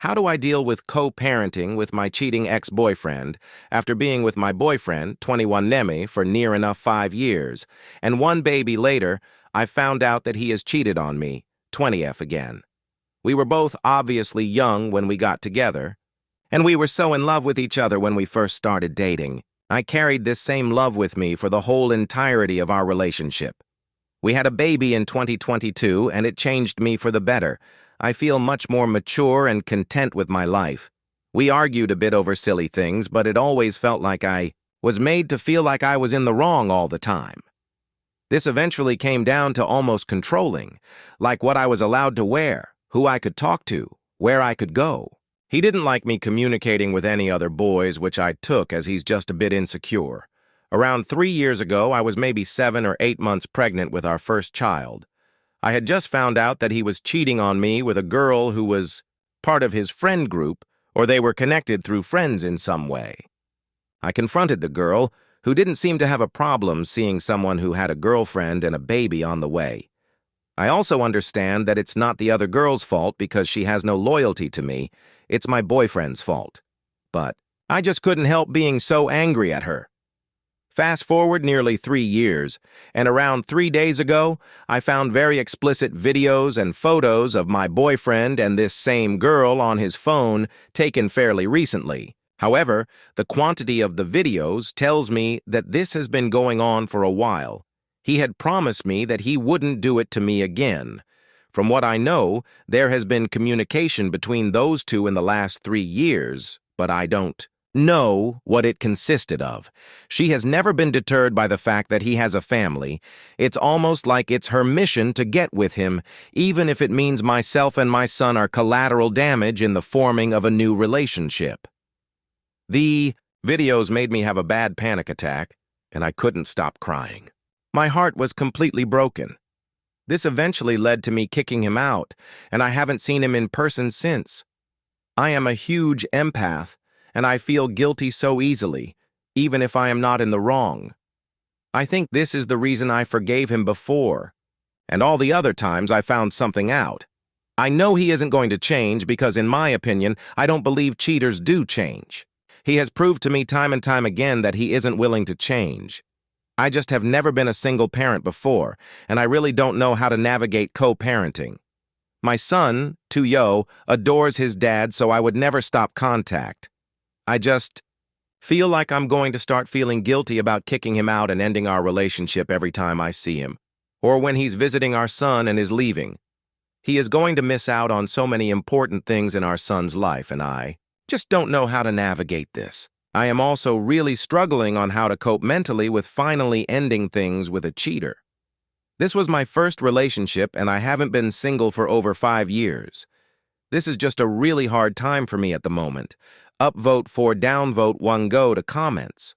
How do I deal with co-parenting with my cheating ex-boyfriend after being with my boyfriend, 21 Nemi, for near enough 5 years, and one baby later, I found out that he has cheated on me, 20F again. We were both obviously young when we got together, and we were so in love with each other when we first started dating. I carried this same love with me for the whole entirety of our relationship. We had a baby in 2022, and it changed me for the better. I feel much more mature and content with my life. We argued a bit over silly things, but it always felt like I was made to feel like I was in the wrong all the time. This eventually came down to almost controlling, like what I was allowed to wear, who I could talk to, where I could go. He didn't like me communicating with any other boys, which I took as he's just a bit insecure. Around 3 years ago, I was maybe 7 or 8 months pregnant with our first child. I had just found out that he was cheating on me with a girl who was part of his friend group, or they were connected through friends in some way. I confronted the girl, who didn't seem to have a problem seeing someone who had a girlfriend and a baby on the way. I also understand that it's not the other girl's fault because she has no loyalty to me. It's my boyfriend's fault. But I just couldn't help being so angry at her. Fast forward nearly 3 years, and around 3 days ago, I found very explicit videos and photos of my boyfriend and this same girl on his phone taken fairly recently. However, the quantity of the videos tells me that this has been going on for a while. He had promised me that he wouldn't do it to me again. From what I know, there has been communication between those two in the last 3 years, but I don't know what it consisted of. She has never been deterred by the fact that he has a family. It's almost like it's her mission to get with him, even if it means myself and my son are collateral damage in the forming of a new relationship. The videos made me have a bad panic attack, and I couldn't stop crying. My heart was completely broken. This eventually led to me kicking him out, and I haven't seen him in person since. I am a huge empath, and I feel guilty so easily, even if I am not in the wrong. I think this is the reason I forgave him before, and all the other times I found something out. I know he isn't going to change because, in my opinion, I don't believe cheaters do change. He has proved to me time and time again that he isn't willing to change. I just have never been a single parent before, and I really don't know how to navigate co-parenting. My son, Tuyo, adores his dad, so I would never stop contact. I just feel like I'm going to start feeling guilty about kicking him out and ending our relationship every time I see him, or when he's visiting our son and is leaving. He is going to miss out on so many important things in our son's life, and I just don't know how to navigate this. I am also really struggling on how to cope mentally with finally ending things with a cheater. This was my first relationship, and I haven't been single for over 5 years. This is just a really hard time for me at the moment. Upvote 4, downvote 1, go to comments.